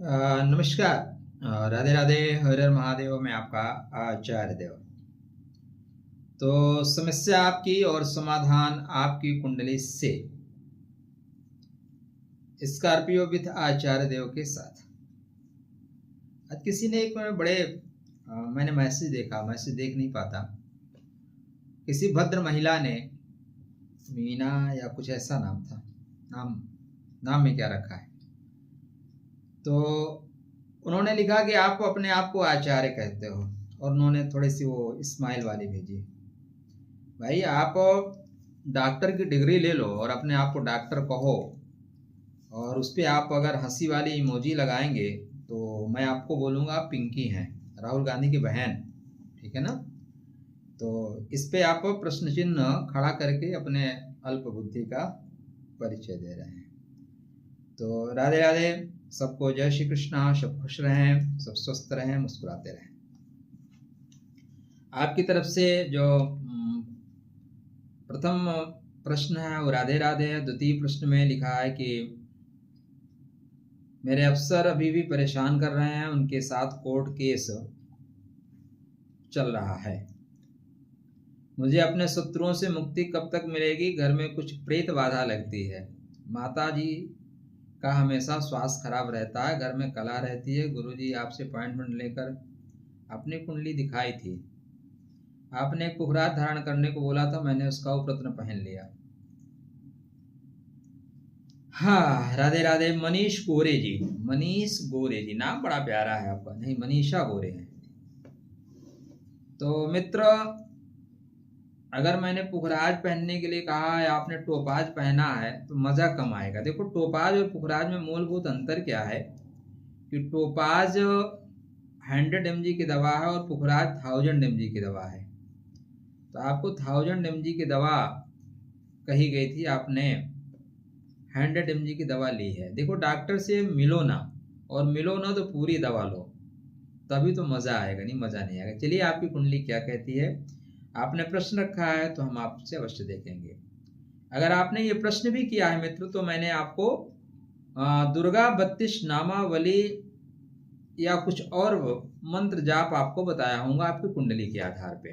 नमस्कार। राधे राधे, हर हर महादेव। मैं आपका आचार्य देव। तो समस्या आपकी और समाधान आपकी कुंडली से, स्कॉर्पियो विथ आचार्य देव के साथ। आज किसी ने एक बड़े मैंने मैसेज देखा, मैसेज देख नहीं पाता। किसी भद्र महिला ने, मीना या कुछ ऐसा नाम था, नाम में क्या रखा है, तो उन्होंने लिखा कि आप अपने आप को आचार्य कहते हो, और उन्होंने थोड़ी सी वो स्माइल वाली भेजी। भाई, आप डॉक्टर की डिग्री ले लो और अपने आप को डॉक्टर कहो, और उस पर आप अगर हंसी वाली इमोजी लगाएंगे तो मैं आपको बोलूँगा आप पिंकी हैं, राहुल गांधी की बहन। ठीक है ना? तो इस पे आप प्रश्न चिन्ह खड़ा करके अपने अल्प बुद्धि का परिचय दे रहे हैं। तो राधे राधे, सबको जय श्री कृष्णा। सब खुश रहें, सब स्वस्थ रहें, मुस्कुराते रहें। आपकी तरफ से जो प्रथम प्रश्न है वो राधे राधे है। द्वितीय प्रश्न में लिखा है कि मेरे अफसर अभी भी परेशान कर रहे हैं, उनके साथ कोर्ट केस चल रहा है। मुझे अपने शत्रुओं से मुक्ति कब तक मिलेगी? घर में कुछ प्रेत बाधा लगती है। माता जी का हमेशा स्वास्थ्य खराब रहता है, घर में कला रहती है। गुरुजी आपसे अपॉइंटमेंट लेकर अपनी कुंडली दिखाई थी। आपने एक पुखराज धारण करने को बोला था, मैंने उसका उपरत्न पहन लिया। हाँ, राधे राधे। मनीष गोरे जी, मनीष गोरे जी, नाम बड़ा प्यारा है आपका। नहीं, मनीषा गोरे है। तो मित्र, अगर मैंने पुखराज पहनने के लिए कहा है, आपने टोपाज पहना है, तो मजा कम आएगा। देखो, टोपाज और पुखराज में मूलभूत अंतर क्या है कि टोपाज 100 mg की दवा है और पुखराज 1000 mg की दवा है। तो आपको 1000 mg की दवा कही गई थी, आपने 100 mg की दवा ली है। देखो, डॉक्टर से मिलो ना, और मिलो ना तो पूरी दवा लो, तभी तो मजा आएगा, नहीं मजा नहीं आएगा। चलिए, आपकी कुंडली क्या कहती है। आपने प्रश्न रखा है तो हम आपसे अवश्य देखेंगे। अगर आपने ये प्रश्न भी किया है मित्र, तो मैंने आपको दुर्गा 32 नामावली या कुछ और मंत्र जाप आपको बताया होगा आपकी कुंडली के आधार पे।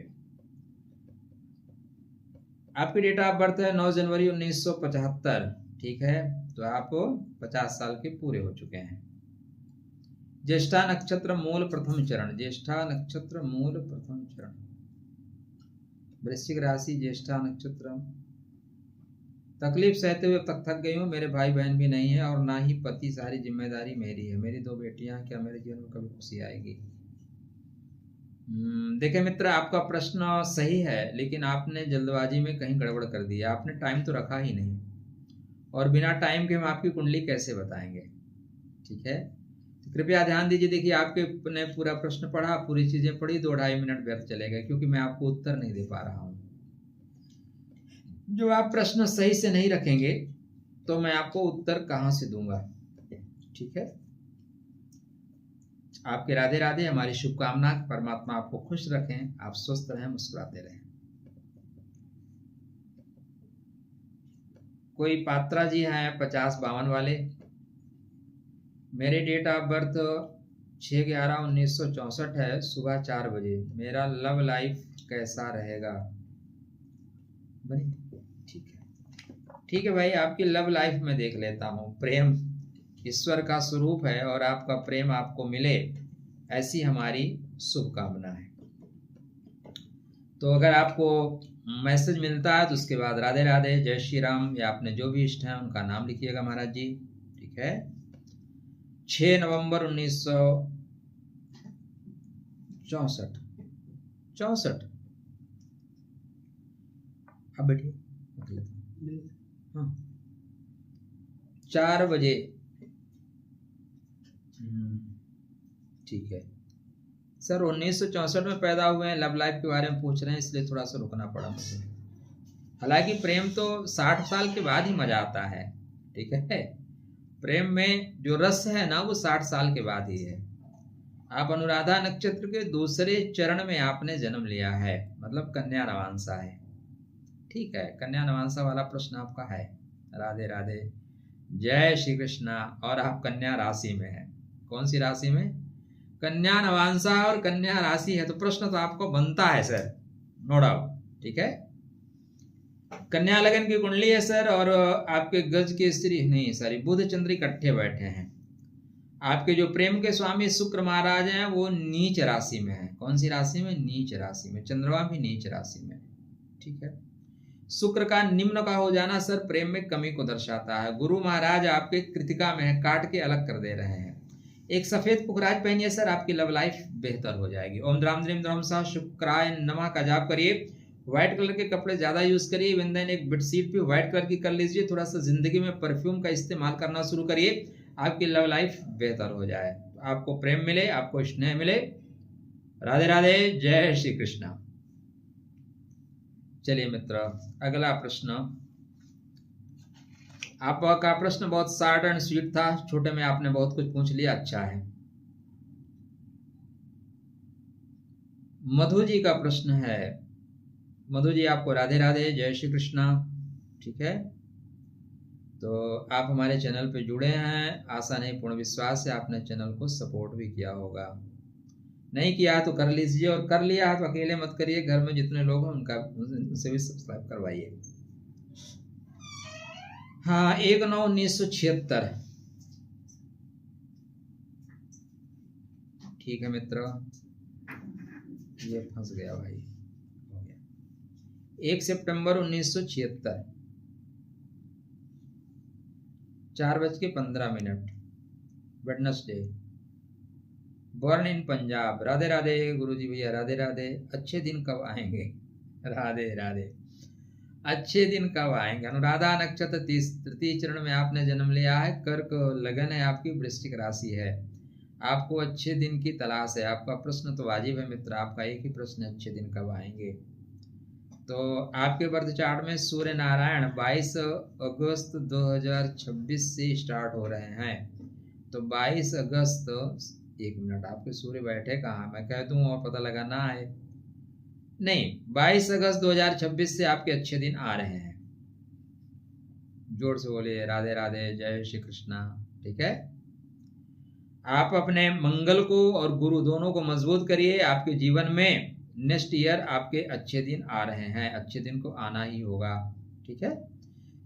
आपकी डेट ऑफ बर्थ है 9 जनवरी 1975। ठीक है, तो आप 50 साल के पूरे हो चुके हैं। ज्येष्ठा नक्षत्र मूल प्रथम चरण, ज्येष्ठा नक्षत्र मूल प्रथम चरण, वृश्चिक राशि, ज्येष्ठा नक्षत्र। तकलीफ सहते हुए अब तक थक गई हूँ, मेरे भाई बहन भी नहीं है और ना ही पति, सारी जिम्मेदारी मेरी है। मेरी 2 बेटियां, क्या मेरे जीवन में कभी खुशी आएगी? देखिए मित्र, आपका प्रश्न सही है, लेकिन आपने जल्दबाजी में कहीं गड़बड़ कर दिया। आपने टाइम तो रखा ही नहीं, और बिना टाइम के हम आपकी कुंडली कैसे बताएंगे? ठीक है, तो कृपया ध्यान दीजिए। देखिए, आपके ने पूरा प्रश्न पढ़ा, पूरी चीजें पढ़ी, 2-2.5 मिनट व्यर्थ चले गए, क्योंकि मैं आपको उत्तर नहीं दे पा रहा हूँ। जो आप प्रश्न सही से नहीं रखेंगे तो मैं आपको उत्तर कहां से दूंगा? ठीक है, आपके राधे राधे, हमारी शुभकामना, परमात्मा आपको खुश रखें, आप स्वस्थ रहें, मुस्कुराते रहें। कोई पात्रा जी हैं 50-52 वाले। मेरी डेट ऑफ बर्थ 6/11/1964 है, सुबह 4 बजे। मेरा लव लाइफ कैसा रहेगा? ठीक है, ठीक है भाई, आपकी लव लाइफ में देख लेता हूँ। प्रेम ईश्वर का स्वरूप है, और आपका प्रेम आपको मिले, ऐसी हमारी शुभकामना है। तो अगर आपको मैसेज मिलता है तो उसके बाद राधे राधे, जय श्री राम, या आपने जो भी इष्ट है उनका नाम लिखिएगा महाराज जी। ठीक है, 6 नवंबर 1964। अब बैठिए, हाँ, 4 बजे। ठीक है सर, 1964 में पैदा हुए हैं, लव लाइफ के बारे में पूछ रहे हैं, इसलिए थोड़ा सा रुकना पड़ा मुझे। हालांकि प्रेम तो 60 साल के बाद ही मजा आता है। ठीक है, प्रेम में जो रस है ना, वो 60 साल के बाद ही है। आप अनुराधा नक्षत्र के दूसरे चरण में आपने जन्म लिया है, मतलब कन्या नवांसा है। ठीक है, कन्या नवांसा वाला प्रश्न आपका है। राधे राधे, जय श्री कृष्णा। और आप कन्या राशि में हैं। कौन सी राशि में? कन्या नवांशा और कन्या राशि है, तो प्रश्न तो आपको बनता है सर, नो डाउट। ठीक है, कन्या लगन की कुंडली है सर, और आपके गज की स्त्री नहीं, सॉरी, बुध चंद्र इकट्ठे बैठे हैं। आपके जो प्रेम के स्वामी शुक्र महाराज हैं वो नीच राशि में है। कौन सी राशि में? नीच राशि में। चंद्रमा भी नीच राशि में। ठीक है, शुक्र का निम्न का हो जाना सर प्रेम में कमी को दर्शाता है। गुरु महाराज आपके कृतिका में है, काट के अलग कर दे रहे हैं। एक सफेद पुखराज पहनिए सर, आपकी लव लाइफ बेहतर हो जाएगी। ओम द्राम द्रीम द्रम सा शुक्राय नमः का जाप करिए। व्हाइट कलर के कपड़े ज्यादा यूज करिए। इवन देन एक बेडशीट भी व्हाइट कलर की कर लीजिए। थोड़ा सा जिंदगी में परफ्यूम का इस्तेमाल करना शुरू करिए, आपकी लव लाइफ बेहतर हो जाए, आपको प्रेम मिले, आपको स्नेह मिले। राधे राधे, जय श्री कृष्ण। चलिए मित्र, अगला प्रश्न। आपका प्रश्न बहुत शॉर्ट एंड स्वीट था, छोटे में आपने बहुत कुछ पूछ लिया, अच्छा है। मधु जी का प्रश्न है। मधु जी, आपको राधे राधे, जय श्री कृष्ण। ठीक है, तो आप हमारे चैनल पे जुड़े हैं, आशा नहीं पूर्ण विश्वास है आपने चैनल को सपोर्ट भी किया होगा। नहीं किया तो कर लीजिए, और कर लिया तो अकेले मत करिए, घर में जितने लोग हैं उनसे भी सब्सक्राइब करवाइए। हाँ, 1/9/1976। ठीक है मित्र, ये फंस गया भाई, हो गया। 1 सितंबर 1976, 4:15, Wednesday, born in Punjab. Radhe Radhe गुरुजी भैया, राधे राधे। अच्छे दिन कब आएंगे? राधे राधे, अच्छे दिन कब आएंगे? अनुराधा नक्षत्र तृतीय चरण में आपने जन्म लिया है, कर्क लगन है आपकी, वृश्चिक राशि है, आपको अच्छे दिन की तलाश है। आपका प्रश्न तो वाजिब है मित्र, आपका एक ही प्रश्न, अच्छे दिन कब आएंगे? तो आपके बर्थ चार्ट में सूर्य नारायण 22 अगस्त 2026 से स्टार्ट हो रहे हैं। तो 22 अगस्त, एक मिनट, आपके सूर्य बैठे कहाँ, मैं कह दूं और पता लगाना है? नहीं, 22 अगस्त 2026 से आपके अच्छे दिन आ रहे हैं। जोर से बोलिए राधे राधे, जय श्री कृष्णा। ठीक है, आप अपने मंगल को और गुरु दोनों को मजबूत करिए। आपके जीवन में नेक्स्ट ईयर आपके अच्छे दिन आ रहे हैं, अच्छे दिन को आना ही होगा। ठीक है,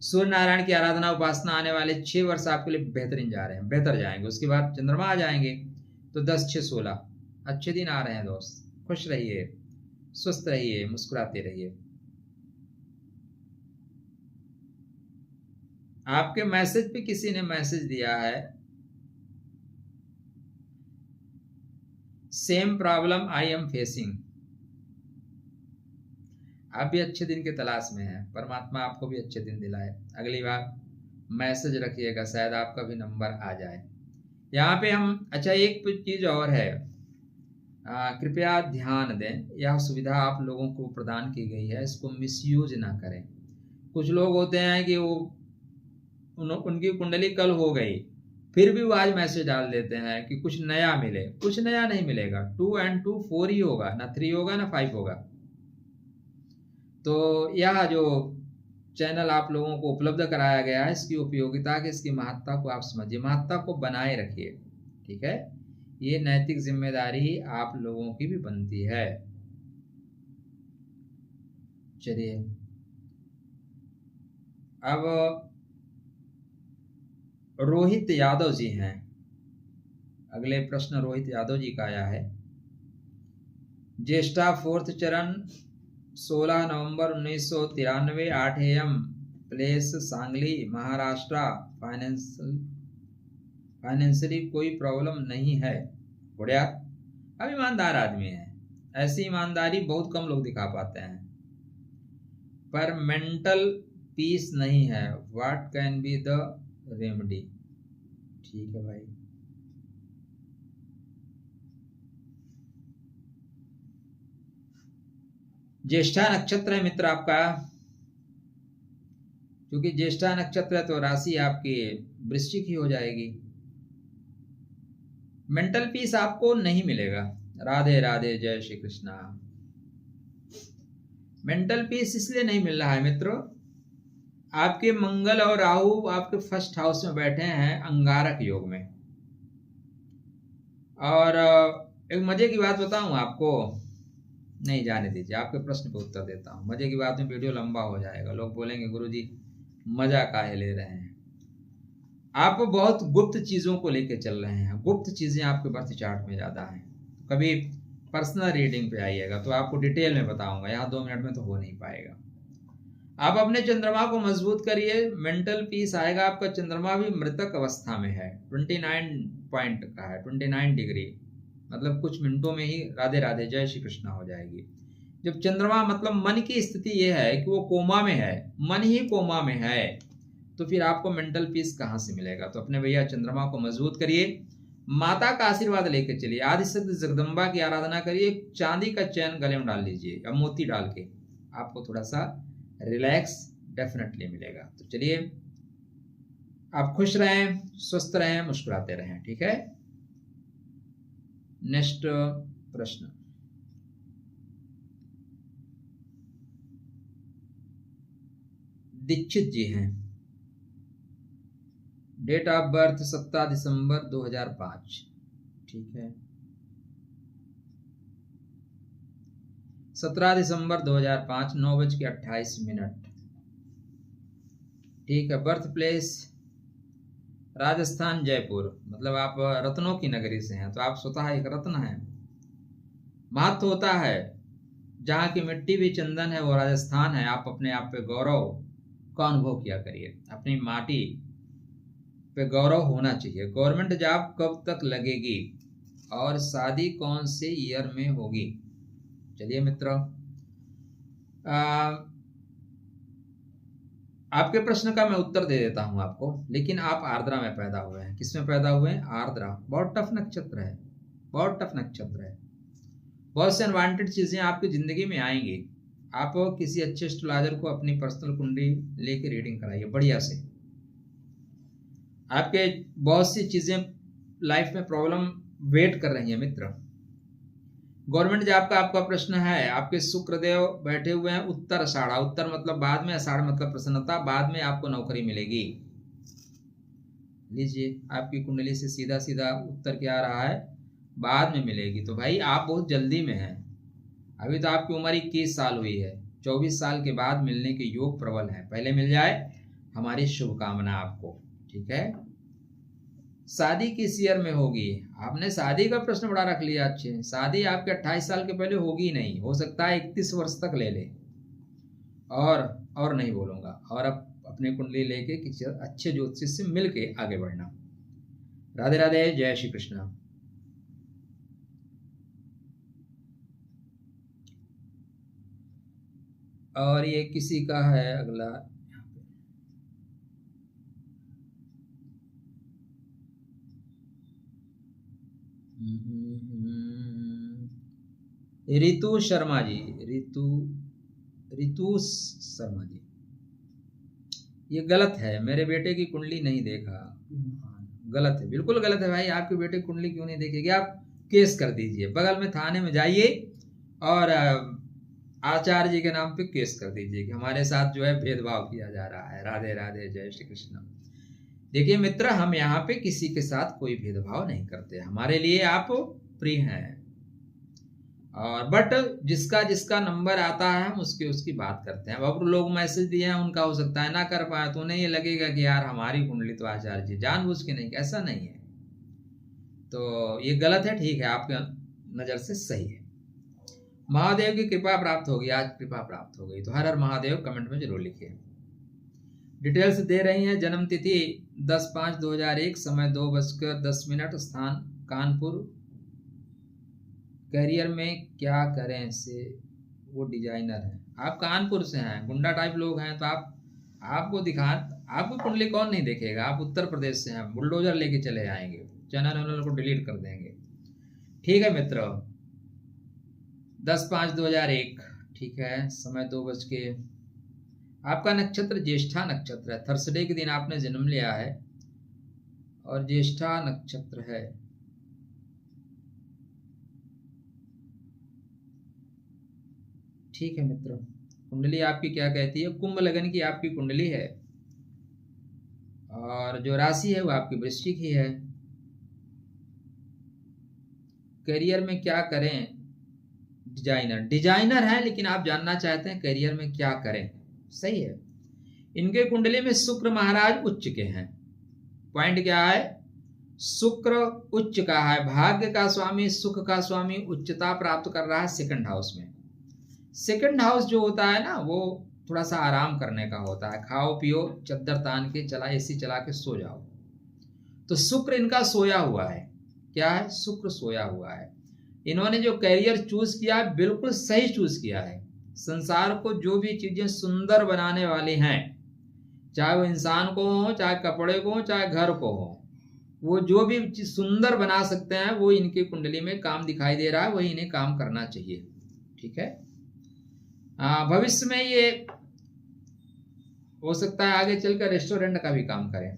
सूर्य नारायण की आराधना उपासना आने वाले 6 वर्ष आपके लिए बेहतरीन जा रहे हैं, बेहतर जाएंगे। उसके बाद चंद्रमा आ जाएंगे, तो 10, 6, 16 अच्छे दिन आ रहे हैं। दोस्त, खुश रहिए, स्वस्थ रहिए, मुस्कुराते रहिए। आपके मैसेज पे किसी ने मैसेज दिया है, same problem I am facing. आप भी अच्छे दिन के तलाश में हैं, परमात्मा आपको भी अच्छे दिन दिलाए। अगली बार मैसेज रखिएगा, शायद आपका भी नंबर आ जाए। यहाँ पे हम, अच्छा एक चीज और है, कृपया ध्यान दें, यह सुविधा आप लोगों को प्रदान की गई है, इसको मिसयूज ना करें। कुछ लोग होते हैं कि वो उनकी कुंडली कल हो गई, फिर भी वो आज मैसेज डाल देते हैं कि कुछ नया मिले। कुछ नया नहीं मिलेगा, 2 and 2 4 ही होगा, ना 3 होगा ना 5 होगा। तो यह जो चैनल आप लोगों को उपलब्ध कराया गया है, इसकी उपयोगिता की, इसकी महत्ता को आप समझिए, महत्ता को बनाए रखिए। ठीक है, ये नैतिक जिम्मेदारी आप लोगों की भी बनती है। चलिए, अब रोहित यादव जी हैं, अगले प्रश्न रोहित यादव जी का आया है। ज्येष्ठा 4th चरण, 16 नवंबर 1993, 8 AM, place Sangli, Maharashtra. Financially कोई प्रॉब्लम नहीं है, बढ़िया। अब ईमानदार आदमी है, ऐसी ईमानदारी बहुत कम लोग दिखा पाते हैं। पर मेंटल पीस नहीं है, what can be the remedy? ठीक है भाई, ज्येष्ठा नक्षत्र है मित्र आपका, क्योंकि ज्येष्ठा नक्षत्र है तो राशि आपकी वृश्चिक ही हो जाएगी। मेंटल पीस आपको नहीं मिलेगा। राधे राधे, जय श्री कृष्णा। मेंटल पीस इसलिए नहीं मिल रहा है मित्रों, आपके मंगल और राहु आपके फर्स्ट हाउस में बैठे हैं अंगारक योग में। और एक मजे की बात बताऊं आपको, नहीं जाने दीजिए, आपके प्रश्न पे उत्तर देता हूँ। मजे की बात में वीडियो लंबा हो जाएगा, लोग बोलेंगे गुरुजी मजा काहे ले रहे हैं। आप बहुत गुप्त चीजों को लेके चल रहे हैं, गुप्त चीजें आपके बर्थ चार्ट में ज्यादा हैं। कभी पर्सनल रीडिंग पे आइएगा तो आपको डिटेल में बताऊंगा, यहाँ 2 मिनट में तो हो नहीं पाएगा। आप अपने चंद्रमा को मजबूत करिए, मेंटल पीस आएगा। आपका चंद्रमा भी मृतक अवस्था में है, 29 पॉइंट का है, 29 डिग्री, मतलब कुछ मिनटों में ही राधे राधे जय श्री कृष्ण हो जाएगी। जब चंद्रमा मतलब मन की स्थिति यह है कि वो कोमा में है, मन ही कोमा में है, तो फिर आपको मेंटल पीस कहाँ से मिलेगा। तो अपने भैया चंद्रमा को मजबूत करिए, माता का आशीर्वाद लेकर चलिए, आदिशक्ति जगदम्बा की आराधना करिए, चांदी का चैन गले में डाल लीजिए या मोती डाल के, आपको थोड़ा सा रिलैक्स डेफिनेटली मिलेगा। तो चलिए, आप खुश रहें, स्वस्थ रहें, मुस्कुराते रहें, ठीक है। नेक्स्ट प्रश्न, दीक्षित जी हैं, डेट ऑफ बर्थ 17 दिसंबर 2005, ठीक है, 17 दिसंबर 2005 9:28, ठीक है। बर्थ प्लेस राजस्थान जयपुर, मतलब आप रत्नों की नगरी से हैं, तो आप स्वतः एक रत्न हैं। महत्व होता है, जहाँ की मिट्टी भी चंदन है वो राजस्थान है। आप अपने आप पे गौरव का अनुभव किया करिए, अपनी माटी पे गौरव होना चाहिए। गवर्नमेंट जॉब कब तक लगेगी और शादी कौन से ईयर में होगी। चलिए मित्रों, आपके प्रश्न का मैं उत्तर दे देता हूं आपको, लेकिन आप आर्द्रा में पैदा हुए हैं। किसमें पैदा हुए हैं? आर्द्रा। बहुत टफ नक्षत्र है, बहुत टफ नक्षत्र है। बहुत से अनवांटेड चीजें आपकी जिंदगी में आएंगी। आप किसी अच्छे एस्ट्रोलॉजर को अपनी पर्सनल कुंडली लेके रीडिंग कराइए बढ़िया से। आपके बहुत सी चीजें लाइफ में प्रॉब्लम वेट कर रही है मित्र। गवर्नमेंट जॉब का आपका प्रश्न है, आपके शुक्रदेव बैठे हुए हैं उत्तर आषाढ़, उत्तर मतलब बाद में, आषाढ़ मतलब प्रसन्नता, बाद में आपको नौकरी मिलेगी। लीजिए, आपकी कुंडली से सीधा सीधा उत्तर क्या आ रहा है? बाद में मिलेगी। तो भाई आप बहुत जल्दी में हैं, अभी तो आपकी उम्र 21 साल हुई है, 24 साल के बाद मिलने के योग प्रबल है। पहले मिल जाए, हमारी शुभकामना आपको, ठीक है। शादी किस ईयर में होगी? आपने शादी का प्रश्न बड़ा रख लिया। अच्छे, शादी आपके 28 साल के पहले होगी नहीं, हो सकता है 31 वर्ष तक ले ले। और नहीं बोलूंगा। और अब अपने कुंडली लेके किसी अच्छे ज्योतिष से मिल के आगे बढ़ना। राधे राधे, जय श्री कृष्ण। और ये किसी का है अगला, रितु शर्मा जी, रितु शर्मा जी, ये गलत है। मेरे बेटे की कुंडली नहीं देखा, गलत है, बिल्कुल गलत है भाई। आपके बेटे की कुंडली क्यों नहीं देखेगी? आप केस कर दीजिए, बगल में थाने में जाइए और आचार्य जी के नाम पे केस कर दीजिए कि हमारे साथ जो है भेदभाव किया जा रहा है। राधे राधे, जय श्री कृष्ण। देखिए मित्र, हम यहाँ पे किसी के साथ कोई भेदभाव नहीं करते, हमारे लिए आप प्रिय हैं। और बट जिसका जिसका नंबर आता है हम उसकी बात करते हैं। अब लोग मैसेज दिए हैं, उनका हो सकता है ना कर पाए, तो उन्हें ये लगेगा कि यार हमारी कुंडली तो आचार्य जी जानबूझ के नहीं, ऐसा नहीं है। तो ये गलत है, ठीक है, आपके नजर से सही है। महादेव की कृपा प्राप्त होगी, आज कृपा प्राप्त हो गई, तो हर हर महादेव कमेंट में जरूर लिखिए। डिटेल्स दे रही हैं। जन्म तिथि 10/5/2001, समय 2:10, स्थान कानपुर। करियर में क्या करें से, वो डिजाइनर है। आप कानपुर से हैं, गुंडा टाइप लोग हैं, तो आपको कुंडली कौन नहीं देखेगा। आप उत्तर प्रदेश से हैं, बुलडोजर लेके चले आएंगे, चैनल को डिलीट कर देंगे। ठीक है मित्र, 10/5/2001, ठीक है, समय 2 आपका नक्षत्र ज्येष्ठा नक्षत्र है। थर्सडे के दिन आपने जन्म लिया है और ज्येष्ठा नक्षत्र है। ठीक है मित्र, कुंडली आपकी क्या कहती है? कुंभ लगन की आपकी कुंडली है और जो राशि है वो आपकी वृश्चिक ही है। करियर में क्या करें। डिजाइनर है, लेकिन आप जानना चाहते हैं करियर में क्या करें। सही है। इनके कुंडली में शुक्र महाराज उच्च के हैं। पॉइंट क्या है, शुक्र उच्च का है, भाग्य का स्वामी, सुख का स्वामी, उच्चता प्राप्त कर रहा है सेकंड हाउस में। सेकंड हाउस जो होता है ना, वो थोड़ा सा आराम करने का होता है। खाओ पियो, चद्दर तान के चला, एसी चला के सो जाओ। तो शुक्र इनका सोया हुआ है। क्या है, शुक्र सोया हुआ है। इन्होंने जो कैरियर चूज किया है बिल्कुल सही चूज किया है। संसार को जो भी चीजें सुंदर बनाने वाली हैं, चाहे वो इंसान को हो, चाहे कपड़े को हो, चाहे घर को हो, वो जो भी चीज सुंदर बना सकते हैं वो इनकी कुंडली में काम दिखाई दे रहा है, वही इन्हें काम करना चाहिए। ठीक है। भविष्य में ये हो सकता है आगे चलकर रेस्टोरेंट का भी काम करें।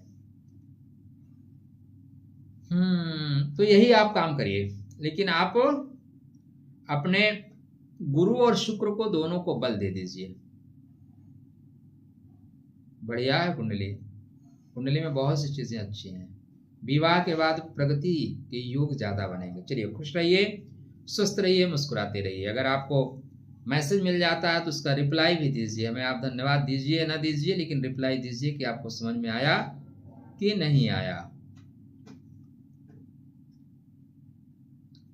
तो यही आप काम करिए, लेकिन आप अपने गुरु और शुक्र को दोनों को बल दे दीजिए। बढ़िया है कुंडली। कुंडली में बहुत सी चीजें अच्छी हैं। विवाह के बाद प्रगति के योग ज्यादा बनेंगे। चलिए, खुश रहिए, स्वस्थ रहिए, मुस्कुराते रहिए। अगर आपको मैसेज मिल जाता है तो उसका रिप्लाई भी दीजिए। हमें आप धन्यवाद दीजिए ना दीजिए, लेकिन रिप्लाई दीजिए कि आपको समझ में आया कि नहीं आया।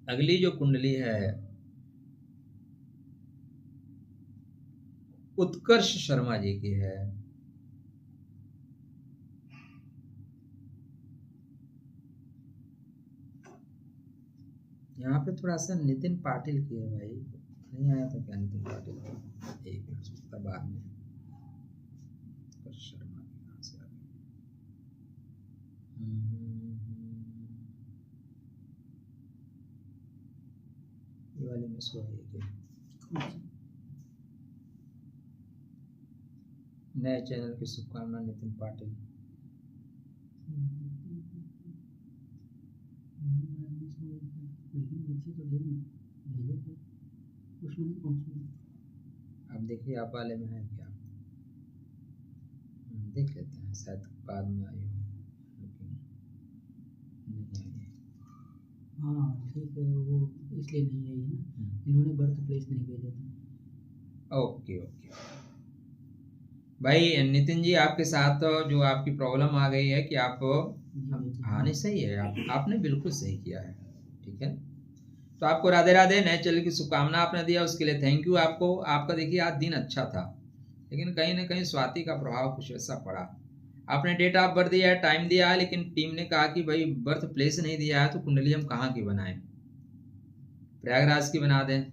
अगली जो कुंडली है उत्कर्ष शर्मा जी की है। यहाँ पे थोड़ा सा नितिन पाटिल की है भाई, नहीं आया था क्या नितिन पाटिल का? एक मिनट सोचता बाद में। उत्कर्ष शर्मा की कहाँ से आ गई? ये वाली मिस हो गई क्या? नए चैनल की शुभकामना नितिन पाटिल। अब देखिए आप वाले में है क्या, देख लेते हैं, शायद बाद में आई हो, लेकिन नहीं आई है। हाँ ठीक है, वो इसलिए नहीं आई है ना, इन्होंने बर्थ प्लेस नहीं भेजा था। ओके ओके भाई नितिन जी, आपके साथ जो आपकी प्रॉब्लम आ गई है कि आप, हाँ नहीं सही है, आपने बिल्कुल सही किया है। ठीक है, तो आपको राधे राधे, नए चैनल की शुभकामना आपने दिया, उसके लिए थैंक यू आपको। आपका देखिए आज दिन अच्छा था, लेकिन कहीं ना कहीं स्वाति का प्रभाव कुछ ऐसा पड़ा। आपने डेट ऑफ बर्थ दिया है, टाइम दिया है, लेकिन टीम ने कहा कि भाई बर्थ प्लेस नहीं दिया है तो कुंडली हम कहाँ की बनाएं। प्रयागराज की बना दें,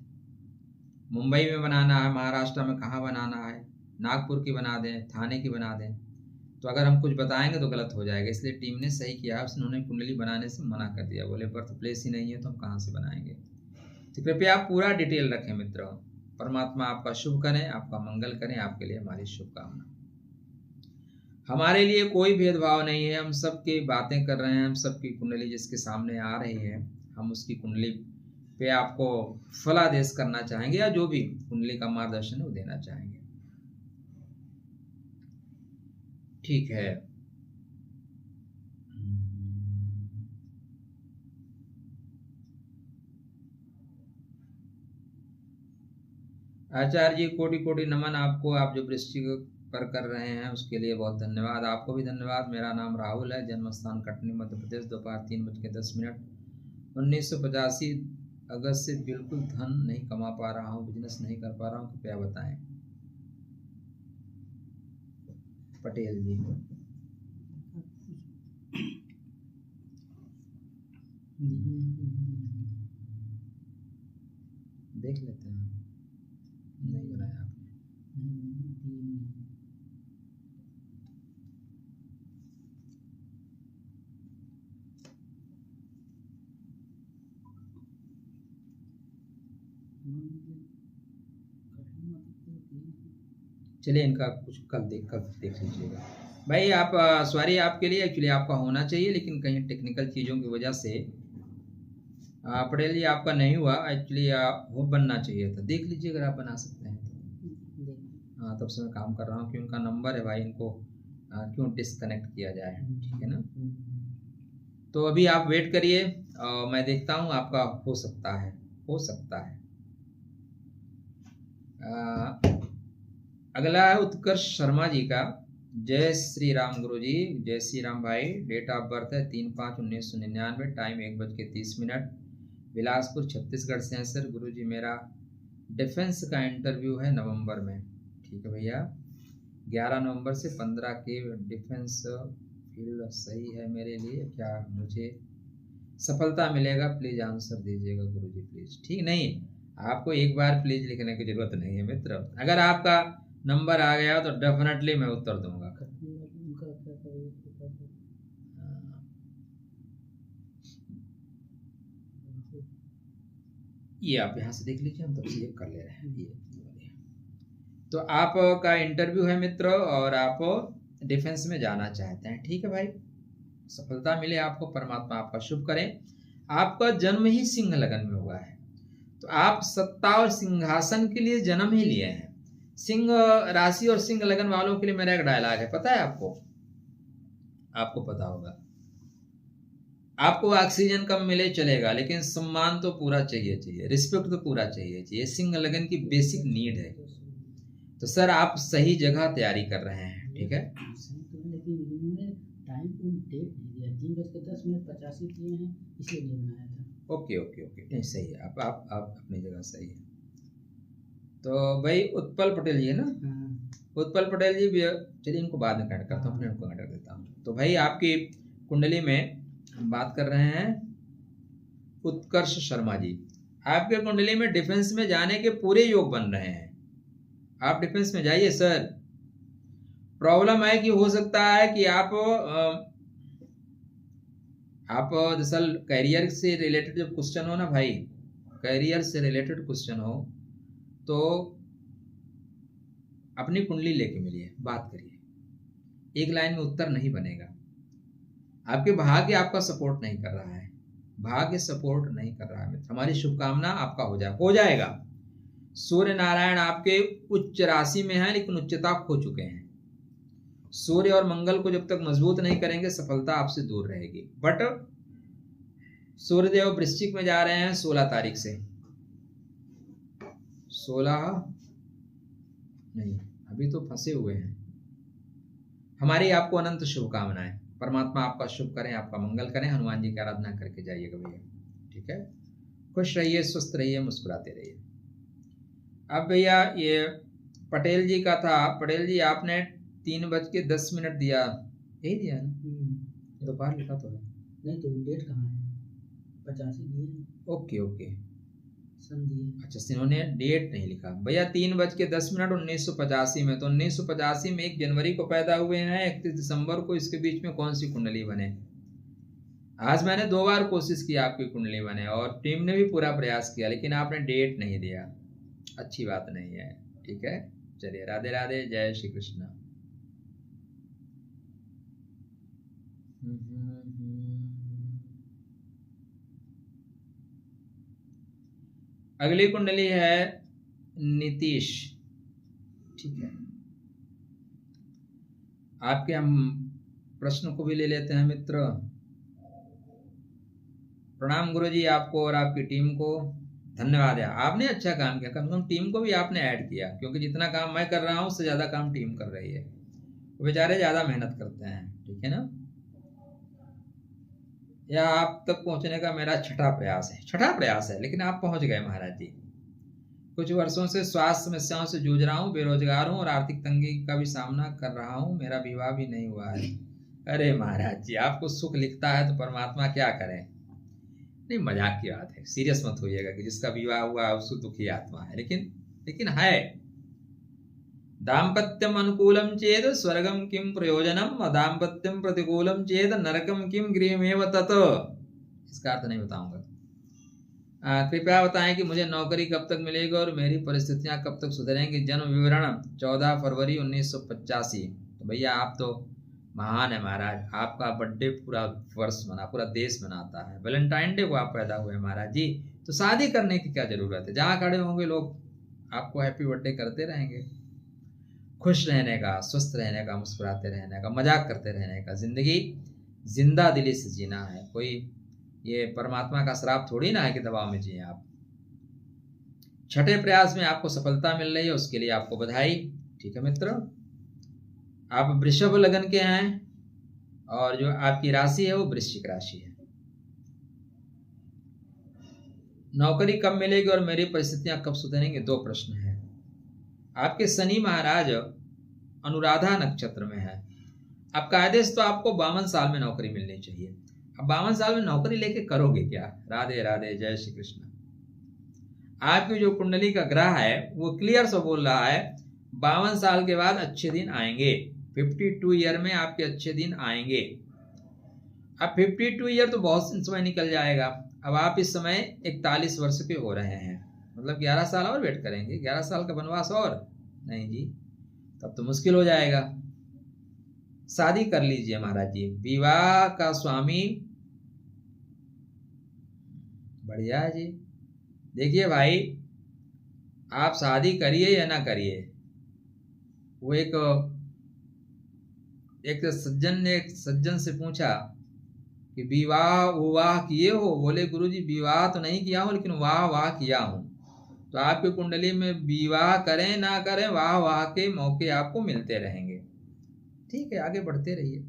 मुंबई में बनाना है, महाराष्ट्र में कहाँ बनाना है, नागपुर की बना दें, थाने की बना दें। तो अगर हम कुछ बताएंगे तो गलत हो जाएगा, इसलिए टीम ने सही किया, उन्होंने कुंडली बनाने से मना कर दिया। बोले बर्थ प्लेस ही नहीं है तो हम कहाँ से बनाएंगे। तो कृपया आप पूरा डिटेल रखें मित्रों। परमात्मा आपका शुभ करें, आपका मंगल करें, आपके लिए हमारी शुभकामना। हमारे लिए कोई भेदभाव नहीं है, हम सबकी बातें कर रहे हैं, हम सबकी कुंडली जिसके सामने आ रही है, हम उसकी कुंडली पे आपको फलादेश करना चाहेंगे, या जो भी कुंडली का मार्गदर्शन है वो देना चाहेंगे। ठीक है, आचार्य जी कोटि कोटि नमन आपको, आप जो वृश्चिक पर कर रहे हैं उसके लिए बहुत धन्यवाद। आपको भी धन्यवाद। मेरा नाम राहुल है, जन्म स्थान कटनी मध्य प्रदेश, दोपहर 3:10। 1985 अगस्त से बिल्कुल धन नहीं कमा पा रहा हूँ, बिजनेस नहीं कर पा रहा हूँ, कृपया बताएं। पटेल जी, देख लेते हैं, नहीं बनाया आपने। चलिए इनका कुछ कल देख लीजिएगा भाई। आप सॉरी आपके लिए, एक्चुअली आपका होना चाहिए, लेकिन कहीं टेक्निकल चीज़ों की वजह से पटेल जी आपका नहीं हुआ। एक्चुअली वो बनना चाहिए था, देख लीजिए अगर आप बना सकते हैं तो। हाँ, तब से मैं काम कर रहा हूँ कि उनका नंबर है भाई, इनको क्यों डिस्कनेक्ट किया जाए। ठीक है ना, तो अभी आप वेट करिए, मैं देखता हूँ आपका हो सकता है, हो सकता है। अगला है उत्कर्ष शर्मा जी का। जय श्री राम गुरु जी, जय श्री राम भाई। डेट ऑफ बर्थ है 3/5/1999, टाइम 1:30, बिलासपुर छत्तीसगढ़ से हैं सर। गुरु जी मेरा डिफेंस का इंटरव्यू है नवंबर में। ठीक है भैया, 11 नवंबर से 15 के डिफेंस फील्ड सही है मेरे लिए, क्या मुझे सफलता मिलेगा? प्लीज आंसर दीजिएगा गुरु जी प्लीज। ठीक नहीं, आपको एक बार प्लीज लिखने की जरूरत नहीं है मित्र। अगर आपका नंबर आ गया तो डेफिनेटली मैं उत्तर दूंगा। ये आप यहाँ से देख लीजिए, हम तब से कर ले रहे हैं। ये तो आपका इंटरव्यू है मित्र और आप डिफेंस में जाना चाहते हैं। ठीक है भाई, सफलता मिले आपको, परमात्मा आपका शुभ करें। आपका जन्म ही सिंह लगन में हुआ है, तो आप सत्ता और सिंहासन के लिए जन्म ही लिए हैं। सिंह राशि और सिंह लगन वालों के लिए मेरा एक डायलॉग है, पता है आपको? आपको पता होगा। आपको ऑक्सीजन कम मिले चलेगा, लेकिन सम्मान तो पूरा चाहिए, रिस्पेक्ट तो पूरा चाहिए। सिंह लगन की बेसिक नीड है। तो सर आप सही जगह तैयारी कर रहे हैं। ठीक है, लेकिन इन्होंने टाइम को डेट नहीं दिया, 3:10 किए हैं, इसलिए नहीं बनाया था। ओके, नहीं सही है, आप अपनी जगह सही है। तो भाई उत्पल पटेल जी है ना? उत्पल पटेल जी, चलिए इनको बाद में कनेक्ट करता हूँ, फिर इनको कनेक्ट कर देता हूँ। तो भाई आपकी कुंडली में हम बात कर रहे हैं उत्कर्ष शर्मा जी। आपके कुंडली में डिफेंस में जाने के पूरे योग बन रहे हैं। आप डिफेंस में जाइए सर। प्रॉब्लम है कि हो सकता है कि आप दरअसल करियर से रिलेटेड जब क्वेश्चन हो ना भाई, करियर से रिलेटेड क्वेश्चन हो तो अपनी कुंडली लेके मिलिए, बात करिए। एक लाइन में उत्तर नहीं बनेगा। आपके भाग्य आपका सपोर्ट नहीं कर रहा है, भाग्य सपोर्ट नहीं कर रहा है। हमारी शुभकामना आपका हो जाएगा। सूर्य नारायण आपके उच्च राशि में है, लेकिन उच्चता खो चुके हैं। सूर्य और मंगल को जब तक मजबूत नहीं करेंगे, सफलता आपसे दूर रहेगी। बट सूर्यदेव वृश्चिक में जा रहे हैं 16 तारीख से। 16 नहीं, अभी तो फंसे हुए हैं। हमारी आपको अनंत शुभकामनाएं। परमात्मा आपका शुभ करें, आपका मंगल करें। हनुमान जी की आराधना करके जाइएगा भैया। ठीक है, खुश रहिए, स्वस्थ रहिए, मुस्कुराते रहिए। अब भैया ये पटेल जी का था। पटेल जी आपने 3:10 दिया, यही दिया ना? दोपहर लिखा तो है नहीं, तो डेट कहाँ है? 85 दिए। ओके, सन दिए। अच्छा, इन्होंने डेट नहीं लिखा भैया। 3:10 1985 में। तो 1985 में 1 जनवरी को पैदा हुए हैं, 31 दिसंबर को। इसके बीच में कौन सी कुंडली बने? आज मैंने 2 बार कोशिश की आपकी कुंडली बने और टीम ने भी पूरा प्रयास किया, लेकिन आपने डेट नहीं दिया। अच्छी बात नहीं है। ठीक है, चलिए, राधे राधे, जय श्री कृष्ण। अगली कुंडली है नीतीश। ठीक है, आपके हम प्रश्न को भी ले लेते हैं मित्र। प्रणाम गुरु जी आपको और आपकी टीम को। धन्यवाद है, आपने अच्छा काम किया। कम से कम टीम को भी आपने ऐड किया, क्योंकि जितना काम मैं कर रहा हूँ उससे ज्यादा काम टीम कर रही है। वो बेचारे ज्यादा मेहनत करते हैं। ठीक है ना? यह आप तक पहुंचने का मेरा छठा प्रयास है, लेकिन आप पहुंच गए महाराज जी। कुछ वर्षों से स्वास्थ्य समस्याओं से जूझ रहा हूँ, बेरोजगार हूँ और आर्थिक तंगी का भी सामना कर रहा हूँ। मेरा विवाह भी नहीं हुआ है। अरे महाराज जी, आपको सुख लिखता है तो परमात्मा क्या करें? नहीं, मजाक की बात है, सीरियस मत होइएगा कि जिसका विवाह हुआ है उसको दुखी आत्मा है। लेकिन है। दाम्पत्यम अनुकूलम चेद स्वर्गम किम प्रयोजनम, अदाम्पत्यम प्रतिकूलम चेद नरकम किम गृहमेव तत्। इसका अर्थ नहीं बताऊंगा। कृपया बताएं कि मुझे नौकरी कब तक मिलेगी और मेरी परिस्थितियां कब तक सुधरेंगी। जन्म विवरण 14 फरवरी 1985। तो भैया आप तो महान है महाराज। आपका बर्थडे पूरा पूरा देश मनाता है। वैलेंटाइन डे को आप पैदा हुए महाराज जी, तो शादी करने की क्या जरूरत है? जहाँ खड़े होंगे लोग आपको हैप्पी बर्थडे करते रहेंगे। खुश रहने का, स्वस्थ रहने का, मुस्कुराते रहने का, मजाक करते रहने का, जिंदगी जिंदा दिली से जीना है। कोई ये परमात्मा का श्राप थोड़ी ना है कि दबाव में जिए आप। छठे प्रयास में आपको सफलता मिल रही है, उसके लिए आपको बधाई। ठीक है मित्र, आप वृषभ लगन के हैं और जो आपकी राशि है वो वृश्चिक राशि है। नौकरी कब मिलेगी और मेरी परिस्थितियां कब सुधरेंगी, 2 प्रश्न हैं। आपके शनि महाराज अनुराधा नक्षत्र में है। अब कायदे से तो आपको 52 साल में नौकरी मिलनी चाहिए। अब 52 साल में नौकरी लेके करोगे क्या? राधे राधे, जय श्री कृष्ण। आपकी जो कुंडली का ग्रह है वो क्लियर से बोल रहा है 52 साल के बाद अच्छे दिन आएंगे। 52 ईयर में आपके अच्छे दिन आएंगे। अब 52 ईयर तो बहुत समय निकल जाएगा। अब आप इस समय 41 वर्ष के हो रहे हैं, मतलब 11 साल और वेट करेंगे। 11 साल का वनवास और नहीं जी, तब तो मुश्किल हो जाएगा। शादी कर लीजिए महाराज जी, विवाह का स्वामी बढ़िया है जी। देखिए भाई, आप शादी करिए या ना करिए, वो एक सज्जन ने एक सज्जन से पूछा कि विवाह किए हो? बोले गुरुजी विवाह तो नहीं किया हूं, लेकिन वाह किया हूं। तो आपकी कुंडली में विवाह करें ना करें, वाह के मौके आपको मिलते रहेंगे। ठीक है, आगे बढ़ते रहिए।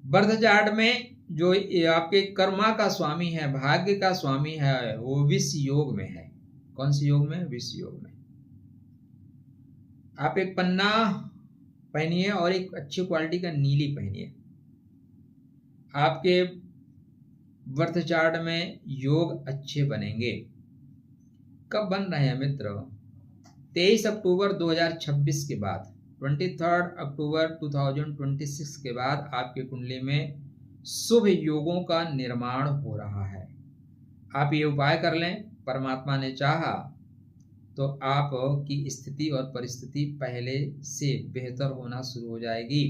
बर्थ चार्ट में जो आपके कर्मा का स्वामी है, भाग्य का स्वामी है, वो विष योग में है। कौन सी योग में? विष योग में। आप एक पन्ना पहनिए और एक अच्छी क्वालिटी का नीली पहनिए। आपके बर्थ चार्ट में योग अच्छे बनेंगे। कब बन रहे हैं मित्र? 23 अक्टूबर 2026 के बाद, 23 अक्टूबर 2026 के बाद आपकी कुंडली में शुभ योगों का निर्माण हो रहा है। आप ये उपाय कर लें, परमात्मा ने चाहा तो आपकी स्थिति और परिस्थिति पहले से बेहतर होना शुरू हो जाएगी।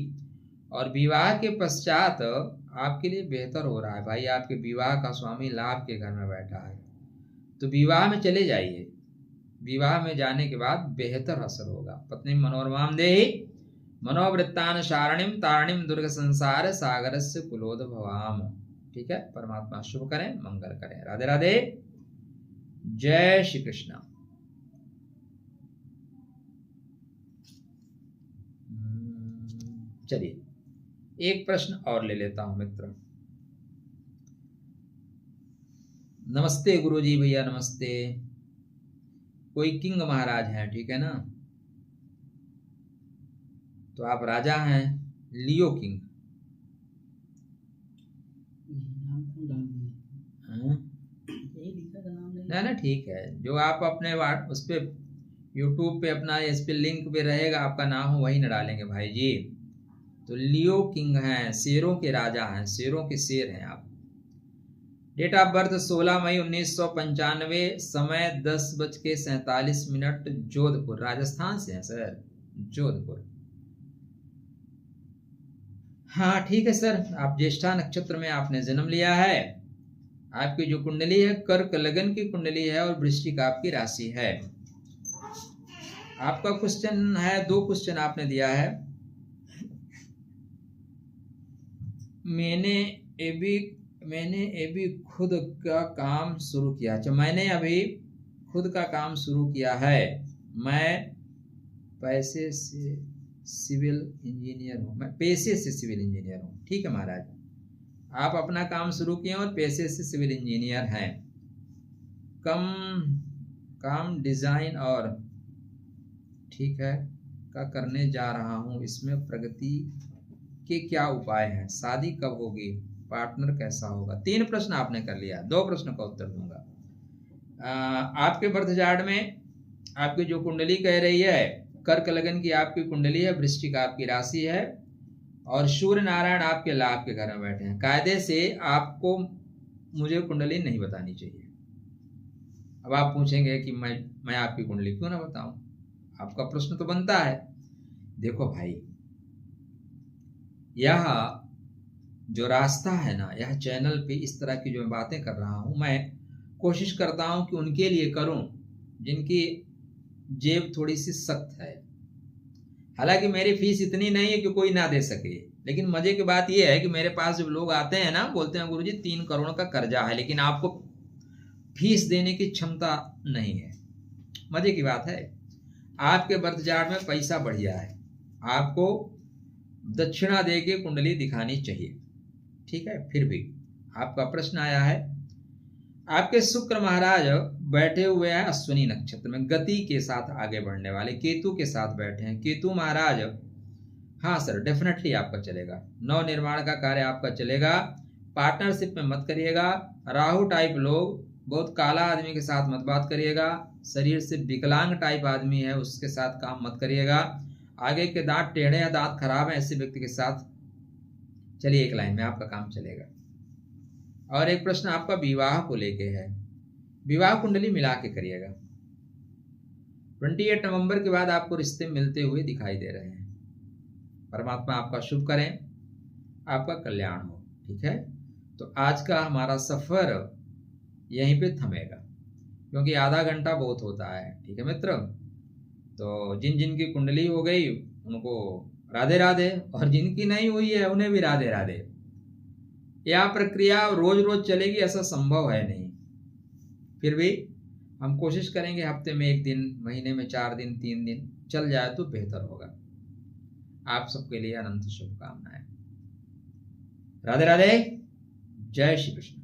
और विवाह के पश्चात आपके लिए बेहतर हो रहा है भाई। आपके विवाह का स्वामी लाभ के घर में बैठा है, तो विवाह में चले जाइए। विवाह में जाने के बाद बेहतर असर होगा। पत्नी मनोरमाम देहि मनोवृत्तान शारणिम तारणिम दुर्ग संसार सागरस्य कुलोद्भवाम। ठीक है, परमात्मा शुभ करें, मंगल करें। राधे राधे, जय श्री कृष्ण। चलिए एक प्रश्न और ले लेता हूं मित्र। नमस्ते गुरुजी भैया, नमस्ते। कोई किंग महाराज हैं, ठीक है ना? तो आप राजा हैं, लियो किंग। ना ठीक है, जो आप अपने उस पे यूट्यूब पे अपना इस पे लिंक पे रहेगा, आपका नाम हो, वही न डालेंगे भाई जी। तो लियो किंग हैं, शेरों के राजा हैं, शेरों के शेर हैं आप। डेट ऑफ बर्थ 16 मई 1995, समय 10:47, जोधपुर। राजस्थान से हैं सर, जोधपुर। हाँ ठीक है सर, आप ज्येष्ठा नक्षत्र में आपने जन्म लिया है। आपकी जो कुंडली है कर्क लगन की कुंडली है और वृश्चिक आपकी राशि है। आपका क्वेश्चन है, 2 क्वेश्चन आपने दिया है। मैंने अभी खुद का काम शुरू किया। अच्छा, मैंने अभी खुद का काम शुरू किया है। मैं पैसे से सिविल इंजीनियर हूँ। मैं पेशे से सिविल इंजीनियर हूँ। ठीक है महाराज, आप अपना काम शुरू किए और पेशे से सिविल इंजीनियर हैं। काम डिजाइन और ठीक है का करने जा रहा हूँ। इसमें प्रगति के क्या उपाय हैं? शादी कब होगी? पार्टनर कैसा होगा? 3 प्रश्न आपने कर लिया, 2 प्रश्न का उत्तर दूंगा। आपके बर्थ चार्ट में आपकी जो कुंडली कह रही है, कर्क लगन की आपकी कुंडली है, वृश्चिक आपकी राशि है और सूर्य नारायण आपके लाभ के घर में बैठे हैं। कायदे से आपको मुझे कुंडली नहीं बतानी चाहिए। अब आप पूछेंगे कि मैं आपकी कुंडली क्यों ना बताऊं? आपका प्रश्न तो बनता है। देखो भाई, यह जो रास्ता है ना, यह चैनल पे इस तरह की जो मैं बातें कर रहा हूं, मैं कोशिश करता हूं कि उनके लिए करूं जिनकी जेब थोड़ी सी सख्त है। हालांकि मेरी फीस इतनी नहीं है कि कोई ना दे सके, लेकिन मजे की बात यह है कि मेरे पास जब लोग आते हैं ना, बोलते हैं गुरुजी 3 करोड़ का कर्जा है, लेकिन आपको फीस देने की क्षमता नहीं है। मजे की बात है, आपके बर्थ चार्ट में पैसा बढ़िया है, आपको दक्षिणा दे के कुंडली दिखानी चाहिए, ठीक है। फिर भी आपका प्रश्न आया है, आपके शुक्र महाराज बैठे हुए हैं अश्विनी नक्षत्र में, गति के साथ आगे बढ़ने वाले, केतु के साथ बैठे हैं। केतु महाराज, हाँ सर डेफिनेटली आपका चलेगा, नव निर्माण का कार्य आपका चलेगा, पार्टनरशिप में मत करिएगा, राहु टाइप लोग, बहुत काला आदमी के साथ मत बात करिएगा, शरीर से विकलांग टाइप आदमी है उसके साथ काम मत करिएगा, आगे के दांत टेढ़े या दांत खराब है ऐसे व्यक्ति के साथ चलिए एक लाइन में, आपका काम चलेगा। और एक प्रश्न आपका विवाह को लेके है, विवाह कुंडली मिला के करिएगा। 28 नवंबर के बाद आपको रिश्ते मिलते हुए दिखाई दे रहे हैं। परमात्मा आपका शुभ करें, आपका कल्याण हो, ठीक है। तो आज का हमारा सफर यहीं पे थमेगा, क्योंकि आधा घंटा बहुत होता है, ठीक है मित्र। तो जिन जिन की कुंडली हो गई उनको राधे राधे, और जिनकी नहीं हुई है उन्हें भी राधे राधे। यह प्रक्रिया रोज रोज चलेगी ऐसा संभव है नहीं, फिर भी हम कोशिश करेंगे हफ्ते में 1 दिन, महीने में 4 दिन, 3 दिन चल जाए तो बेहतर होगा। आप सबके लिए अनंत शुभकामनाएं। राधे राधे, जय श्री कृष्ण।